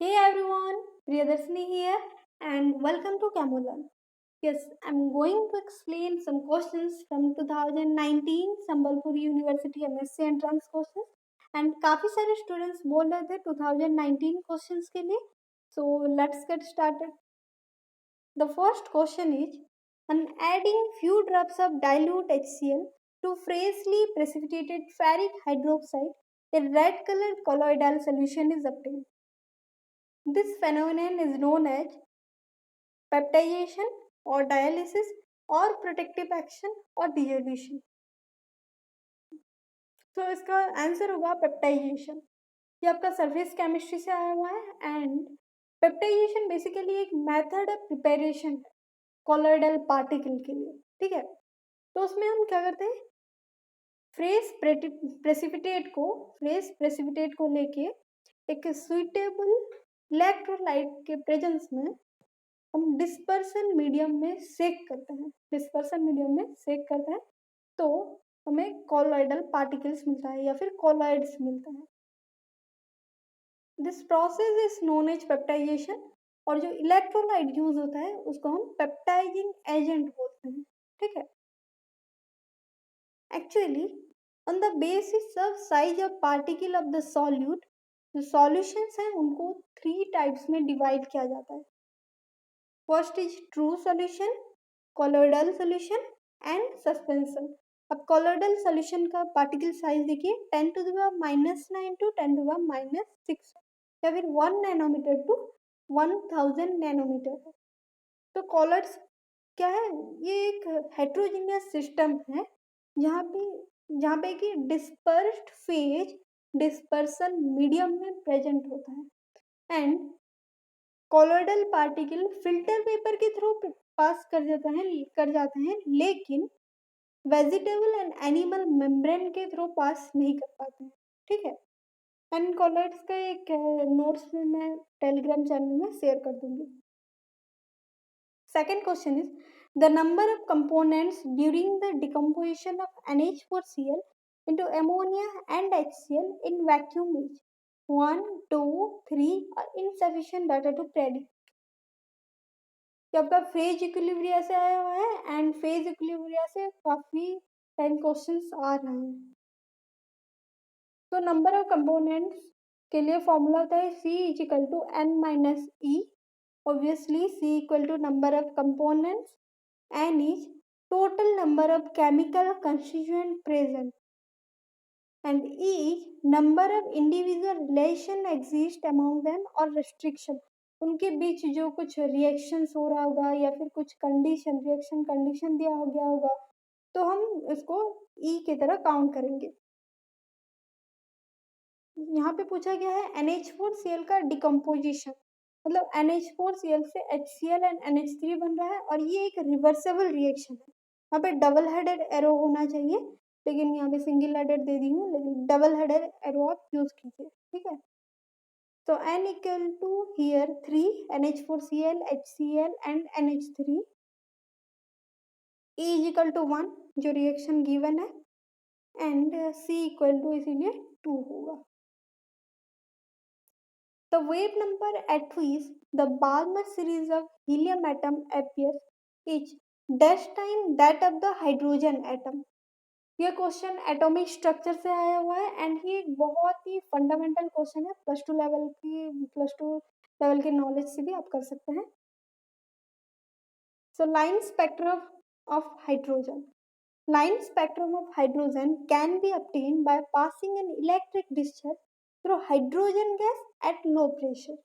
Hey everyone, Priyadarshini here and welcome to Camolan. Yes, I'm going to explain some questions from 2019 Sambalpur University MSc Entrance questions and काफी सारे students बोल रहे थे 2019 questions के लिए. So let's get started. The first question is, on adding few drops of dilute HCl to freshly precipitated ferric hydroxide, a red colored colloidal solution is obtained. This phenomenon is known as peptization और dialysis और protective action और dissolution. तो इसका answer होगा peptization. ये आपका surface chemistry से आया हुआ है एंड पेप्टाइजेशन बेसिकली एक मेथड ऑफ प्रिपरेशन है कोलोइडल पार्टिकल के लिए. ठीक है, तो उसमें हम क्या करते हैं, फ्रेश प्रेसिपिटेट को लेके एक सुइटेबल इलेक्ट्रोलाइट के प्रेजेंस में हम डिस्पर्सन मीडियम में सेक करते हैं. तो हमें कॉलोइडल पार्टिकल्स मिलता है या फिर कॉलोइड्स मिलता है. This process is known as peptization. और जो इलेक्ट्रोलाइट यूज होता है उसको हम पेप्टाइजिंग एजेंट बोलते हैं. ठीक है, actually on the basis of size of particle of the solute, जो सॉल्यूशंस हैं उनको 3 टाइप्स में डिवाइड किया जाता है. First is true solution, colloidal solution and suspension. अब कोलोइडल सॉल्यूशन का पार्टिकल साइज देखिए 10 to the power -9 to 10 to the power -6 या फिर 1 नैनोमीटर टू 1000 नैनोमीटर है. तो कोलोइड्स क्या है, ये एक हेट्रोजीनियस सिस्टम है जहाँ पे कि डिस्पर्स्ड फेज डिस्पर्सन मीडियम में प्रेजेंट होता है and colloidal particle filter paper के थ्रू पास कर जाते हैं लेकिन वेजिटेबल एंड एनिमल मेम्ब्रेन के थ्रू पास नहीं कर पाते हैं. ठीक है, एंड कोलोइड्स का एक नोट्स में मैं टेलीग्राम चैनल में शेयर कर दूंगी. Second question is the number of components during the decomposition of NH4Cl into ammonia and HCl in vacuum is 1, 2, 3 और insufficient data to predict. कि आपका फेज इक्विलिब्रिया से आया हुआ है एंड फेज इक्विलिब्रिया से काफी टाइम क्वेश्चंस आ रहे हैं. तो नंबर ऑफ कंपोनेंट्स के लिए फॉर्मूला होता है C is equal to N-E. Obviously C equal to number of components, N is total number of chemical constituent present and E is number of individual relation exist among them और restriction, उनके बीच जो कुछ reactions हो रहा होगा या फिर कुछ रिएक्शन कंडीशन दिया हो गया होगा, तो हम इसको ई की तरह काउंट करेंगे. यहाँ पे पूछा गया है NH4Cl का डिकम्पोजिशन, मतलब NH4Cl से HCl एंड NH3 बन रहा है और ये एक रिवर्सेबल रिएक्शन है. यहाँ पे डबल हेडेड एरो होना चाहिए लेकिन यहाँ पे सिंगल हेडेड दे दी हूँ, लेकिन डबल हेडेड एरो आप यूज कीजिए. ठीक है, तो N equal to here 3 NH4Cl, HCl and NH3. E is equal to 1 जो रिएक्शन गिवन है एंड C equal to इसीलिए 2 होगा. The wave number at which the Balmer series of helium atom appears is dash time that of the hydrogen atom. ये question atomic structure से आया हुआ है and ये एक बहुत ही फंडामेंटल क्वेश्चन है. प्लस टू लेवल के नॉलेज से भी आप कर सकते हैं. So line spectrum of hydrogen. Line spectrum of hydrogen can be obtained by passing an electric discharge through hydrogen gas at low pressure.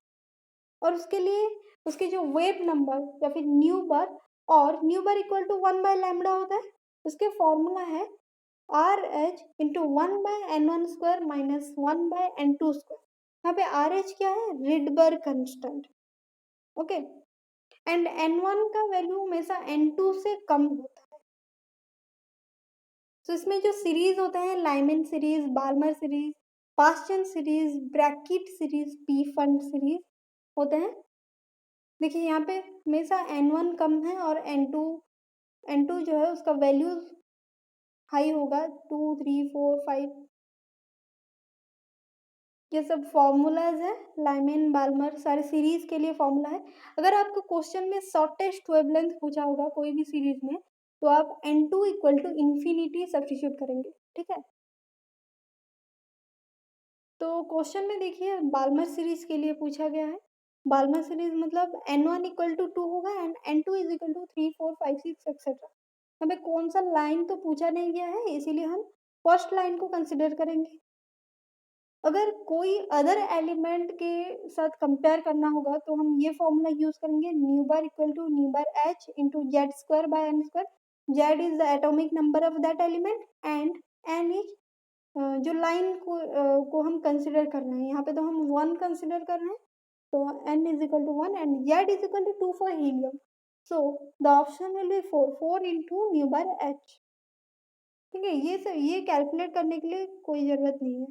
और उसके लिए उसके जो वेव नंबर या फिर न्यू बार और nu bar equal to 1 by lambda होता है, उसके फॉर्मूला है RH into 1 by N1 square minus 1 by N2 square. यहाँ पे RH क्या है, Rydberg constant. Okay, and N1 का वैल्यू हमेशा N2 से कम होता है. तो इसमें जो सीरीज होते हैं Lyman series, Balmer series, Paschen series, Brackett series, Pfund series होते हैं. देखिए यहाँ पे हमेशा N1 कम है और N2 जो है उसका वैल्यू हाई होगा 2, 3, 4, 5. ये सब फॉर्मूलाज है, लाइमैन बाल्मर सारे सीरीज के लिए फॉर्मूला है। अगर आपको क्वेश्चन में शॉर्टेस्ट वेवलेंथ पूछा होगा कोई भी सीरीज में, तो आप n2 equal to infinity substitute करेंगे, ठीक है। तो क्वेश्चन में देखिए बाल्मर सीरीज के लिए पूछा गया है। बाल्मर सीरीज मतलब n1 इक्वल टू 2 होगा and n2 is equal to 3 4 5 6 etcetera. हमें कौन सा लाइन तो पूछा नहीं गया है, इसीलिए हम फर्स्ट लाइन को कंसिडर करेंगे। अगर कोई अदर एलिमेंट के साथ कंपेयर करना होगा तो हम ये फॉर्मूला यूज करेंगे, nu bar equal to nu bar H into Z square by N square. Z is the atomic number of that element and N is जो लाइन को हम कंसिडर कर रहे हैं, यहाँ पे तो हम 1 कंसिडर कर रहे हैं, तो n is equal to 1 and z is equal to 2 for helium. So the option will be 4 into nu bar H. ठीक है, ये कैलकुलेट करने के लिए कोई ज़रूरत नहीं है।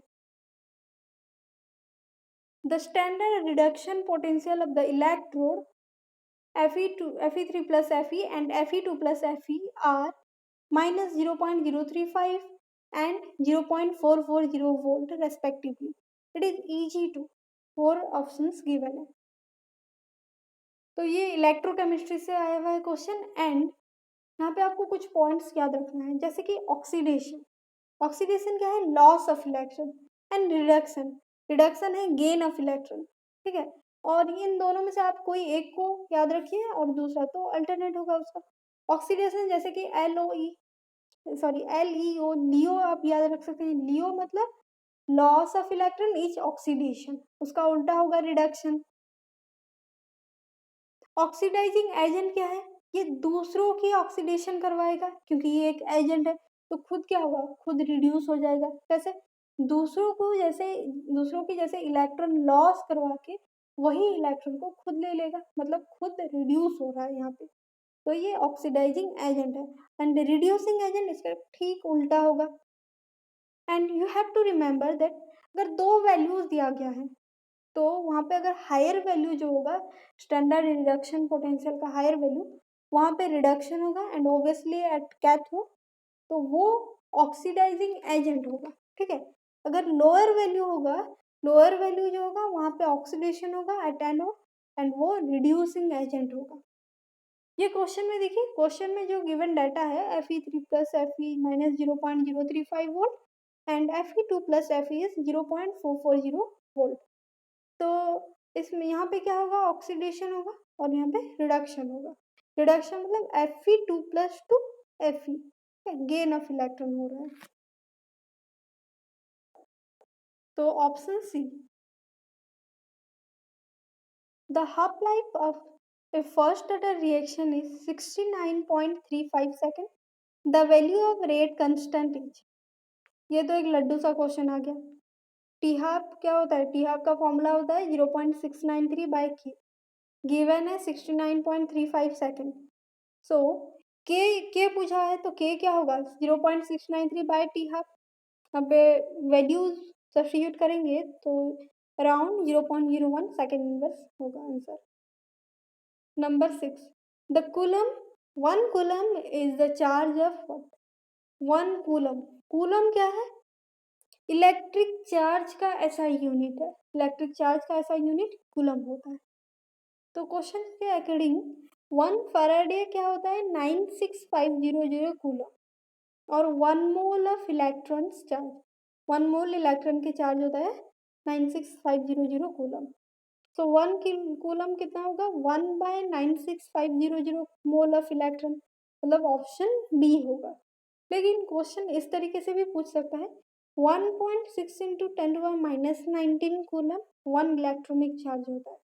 The standard reduction potential of the electrode Fe3 plus Fe and Fe2 plus Fe are minus 0.035 and 0.440 volt respectively. It is Eg2. 4 options given है। तो ये इलेक्ट्रोकेमिस्ट्री से आया हुआ है क्वेश्चन एंड यहाँ पे आपको कुछ पॉइंट्स याद रखना है, जैसे कि ऑक्सीडेशन। ऑक्सीडेशन क्या है? Loss of electron and reduction. Reduction है गेन ऑफ इलेक्ट्रॉन, ठीक है। और इन दोनों में से आप कोई एक को याद रखिए और दूसरा तो अल्टरनेट होगा उसका। ऑक्सीडेशन जैसे कि LEO, लियो आप याद रख सकते हैं। लियो मतलब loss of electron is oxidation, उसका उल्टा होगा रिडक्शन। ऑक्सीडाइजिंग एजेंट क्या है? ये दूसरों की ऑक्सीडेशन करवाएगा, क्योंकि ये एक एजेंट है तो खुद क्या होगा? खुद रिड्यूस हो जाएगा। कैसे? दूसरों की जैसे इलेक्ट्रॉन लॉस करवा के वही इलेक्ट्रॉन को खुद ले लेगा, मतलब खुद रिड्यूस हो रहा है यहाँ पे। तो ये ऑक्सीडाइजिंग एजेंट है एंड रिड्यूसिंग एजेंट इसका ठीक उल्टा होगा। And you have to remember that अगर दो वैल्यूज दिया गया है तो वहाँ पे अगर हायर वैल्यू जो होगा स्टैंडर्ड रिडक्शन पोटेंशियल का हायर वैल्यू, वहाँ पे रिडक्शन होगा एंड ऑब्वियसली एट कैथोड तो वो ऑक्सीडाइजिंग एजेंट होगा, ठीक है। अगर लोअर वैल्यू होगा, लोअर वैल्यू जो होगा वहाँ पे ऑक्सीडेशन होगा एट एनोड एंड वो रिड्यूसिंग एजेंट होगा। ये क्वेश्चन में देखिए, क्वेश्चन में जो गिवन डाटा है Fe3 plus Fe minus 0.035 volt and Fe2 plus Fe is 0.440 volt. तो इसमें यहाँ पे क्या होगा? ऑक्सीडेशन होगा और यहाँ पे रिडक्शन होगा। रिडक्शन मतलब Fe2 plus two Fe, gain of electron हो रहा है। तो option C, the half life of a first order reaction is 69.35 second. The value of rate constant is, ये तो एक लड्डू सा क्वेश्चन आ गया। टी हाफ क्या होता है? टी हाफ का फॉर्मूला होता है 0.693 बाय के, गिवन है 69.35 सेकेंड। सो के पूछा है तो के क्या होगा? 0.693 बाय टी हाफ। यहाँ पे वैल्यूज सब्स्टिट्यूट करेंगे तो अराउंड 0.01 सेकेंड इनवर्स होगा answer. Number 6, the coulomb 1 coulomb is the charge of what? 1 coulomb, coulomb क्या है? इलेक्ट्रिक चार्ज का ऐसा यूनिट है, इलेक्ट्रिक चार्ज का ऐसा यूनिट कूलम होता है। तो क्वेश्चन के अकॉर्डिंग 1 फैराडे क्या होता है? 96500 कूलम और 1 mole of electron charge, 1 mole electron के चार्ज होता है 96500 कूलम। सो 1 कूलम कितना होगा? 1/96500 मोल ऑफ इलेक्ट्रॉन, मतलब ऑप्शन बी होगा। लेकिन क्वेश्चन इस तरीके से भी पूछ सकता है 1.6 इंटू 10⁻19 कूलम 1 इलेक्ट्रॉनिक चार्ज होता है।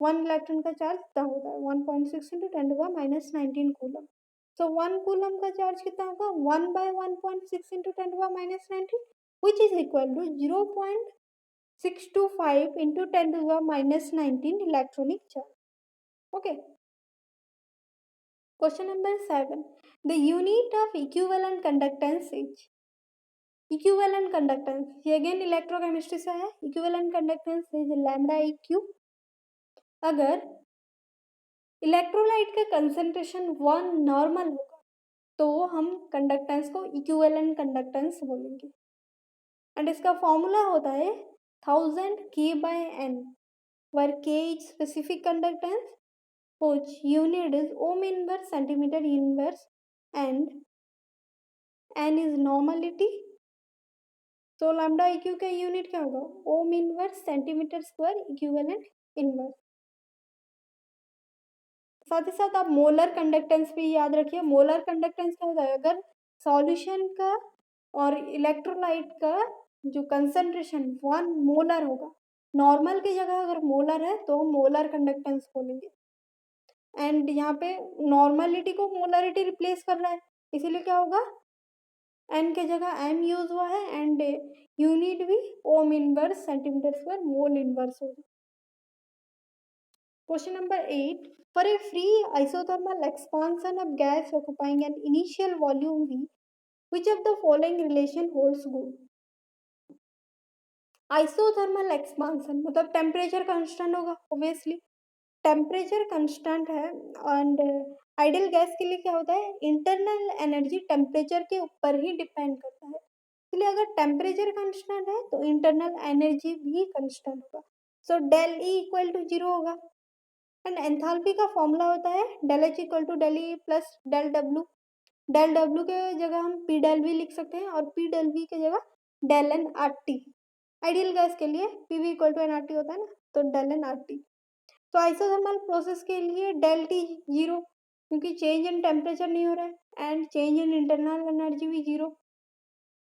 1 इलेक्ट्रॉन का चार्ज कितना होता है? 1.6 इंटू 10⁻19 कूलम। सो 1 कूलम का चार्ज कितना होगा? 1/1.6 into 10⁻19 which is equal to 0.625 into 10⁻19 electronic charge. Okay, question number 7, the unit of equivalent conductance is, equivalent conductance ये अगेन इलेक्ट्रोकेमिस्ट्री से है। Equivalent conductance is lambda eq. अगर electrolyte का concentration 1 normal होगा तो हम कंडक्टेंस को इक्विवेलेंट कंडक्टेंस बोलेंगे एंड इसका फॉर्मूला होता है 1000 K by N, where K is specific conductance, whose unit is ohm inverse centimeter inverse, and N is normality. तो लैम्डा इक्यू का यूनिट क्या होगा? Ohm inverse centimetre square equivalent inverse. साथ ही साथ आप मोलर कंडक्टेंस भी याद रखिए। मोलर कंडक्टेंस क्या होता है? अगर सॉल्यूशन का और इलेक्ट्रोलाइट का जो कंसंट्रेशन 1 मोलर होगा, नॉर्मल की जगह अगर मोलर है तो मोलर कंडक्टेंस बोलेंगे। एंड यहाँ पे नॉर्मलिटी को मोलरिटी रिप्लेस कर रहा है, इसीलिए क्या होगा? एन के जगह एम यूज हुआ है एंड यूनिट भी ohm inverse centimetre square mole inverse होगा। Question number 8. For a free isothermal expansion of gas occupying an initial volume V, which of the following relation holds good? Isothermal expansion मतलब temperature constant होगा obviously. Temperature constant है and ideal gas के लिए क्या होता है? Internal energy temperature के ऊपर ही डिपेंड करता है, इसलिए अगर टेम्परेचर कांस्टेंट है तो इंटरनल एनर्जी भी कांस्टेंट होगा। So del E equal to 0 होगा। एंड एंथैल्पी का फॉर्मूला होता है del H equal to del E plus del W. Del W के जगह हम पी डेल वी लिख सकते हैं और पी डेल वी के जगह del N R T. Ideal gas के लिए P V equal to N R T होता है ना, तो डेल एन आर टी। तो आइसोथर्मल प्रोसेस के लिए डेल टी 0, क्योंकि चेंज इन टेम्परेचर नहीं हो रहा है and change in internal energy भी 0।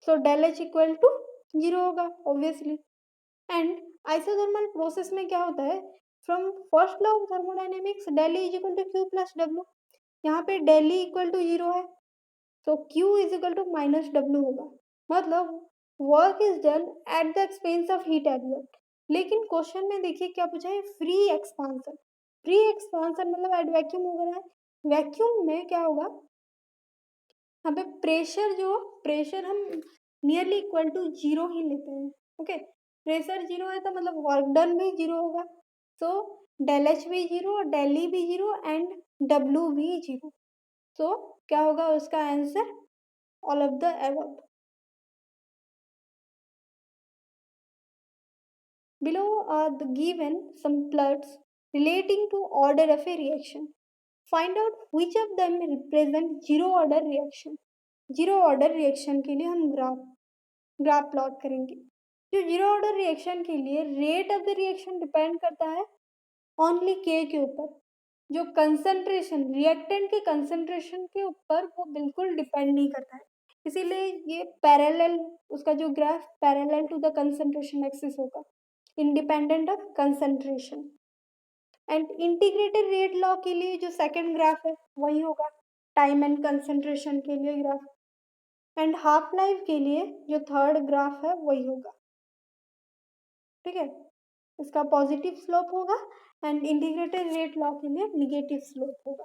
So del H equal to 0 होगा ऑब्वियसली। एंड आइसोथर्मल प्रोसेस में क्या होता है? From first law of thermodynamics del E is equal to Q plus W. यहाँ पे डेल ई इक्वल टू 0 है, तो Q is equal to minus W होगा। मतलब work is done at the expense of heat absorbed. लेकिन question में देखिए क्या पूछा है? Free expansion. फ्री एक्सपांसन मतलब एट वैक्यूम हो रहा है। वैक्यूम में क्या होगा? यहाँ पे प्रेशर हम नियरली इक्वल टू 0 ही लेते हैं। ओके, प्रेशर 0 है तो मतलब वर्क डन भी 0 होगा। तो डेल एच भी 0, डेल ई भी 0 एंड डब्ल्यू भी 0। तो क्या होगा उसका answer? All of the above. Below are the given some plots relating to order of a reaction. Find out which of them represent zero order reaction. Zero order reaction के लिए हम graph plot करेंगे। जो zero order reaction के लिए rate of the reaction depend करता है only के ऊपर। जो कंसंट्रेशन रिएक्टेंट के कंसंट्रेशन के ऊपर वो बिल्कुल डिपेंड नहीं करता है, इसीलिए ये पैरेलल, उसका जो graph parallel to the concentration axis होगा, independent of concentration. And integrated rate law के लिए जो सेकंड ग्राफ है वही होगा टाइम एंड कंसंट्रेशन के लिए ग्राफ। एंड हाफ लाइफ के लिए जो थर्ड ग्राफ है वही होगा। ठीक है, इसका पॉजिटिव स्लोप होगा एंड इंटीग्रेटेड रेट लॉ के लिए निगेटिव स्लोप होगा।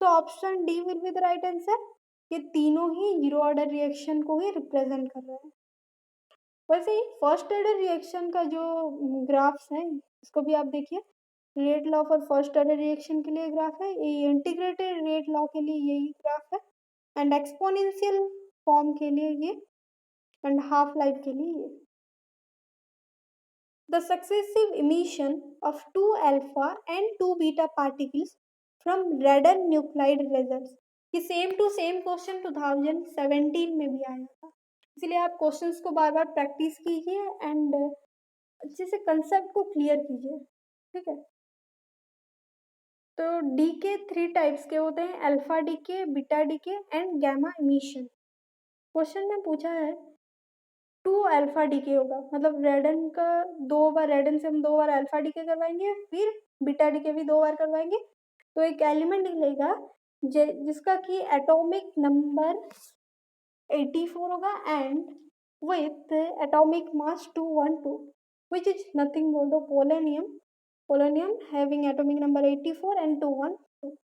तो option D will be the right answer. ये तीनों ही जीरो ऑर्डर रिएक्शन को ही रिप्रेजेंट कर रहे हैं। वैसे ही फर्स्ट ऑर्डर रिएक्शन का जो ग्राफ्स है इसको भी आप देखिए। Rate law for first order reaction के लिए ग्राफ है, ये इंटीग्रेटेड रेट लॉ के लिए यही ग्राफ है, एंड एक्सपोनेंशियल फॉर्म के लिए ये, एंड हाफ लाइफ के लिए ये। The successive emission of 2 alpha and 2 beta particles from radon nuclide results। ये सेम टू सेम क्वेश्चन 2017 में भी आया था, इसलिए आप क्वेश्चंस को बार बार प्रैक्टिस कीजिए एंड अच्छे से कंसेप्ट को क्लियर कीजिए। ठीक है, तो डी के 3 टाइप्स के होते हैं, अल्फा डी के, बीटा डी के एंड गैमा इमिशन। क्वेश्चन में पूछा है 2 अल्फा डी के होगा, मतलब रेडन का 2 बार, रेडन से हम 2 बार अल्फा डी के करवाएंगे, फिर बीटा डी के भी 2 बार करवाएंगे। तो एक एलिमेंट निकलेगा जिसका कि एटॉमिक नंबर 84 होगा and with atomic mass 212, which is nothing but the polonium having atomic number 84 and 212।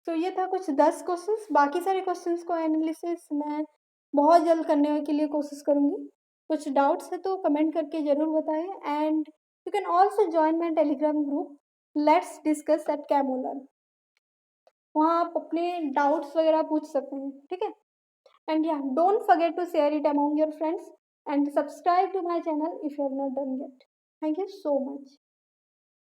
तो ये था कुछ 10 क्वेश्चंस। बाकी सारे क्वेश्चंस को एनालिसिस मैं बहुत जल्द करने के लिए कोशिश करूँगी। कुछ डाउट्स है तो कमेंट करके ज़रूर बताएं and you can also join my Telegram group let's discuss at Camolar. वहाँ आप अपने डाउट्स वगैरह पूछ सकते हैं। ठीक है, एंड या don't forget to share it among your friends and subscribe to my channel if you have not done yet. Thank you so much.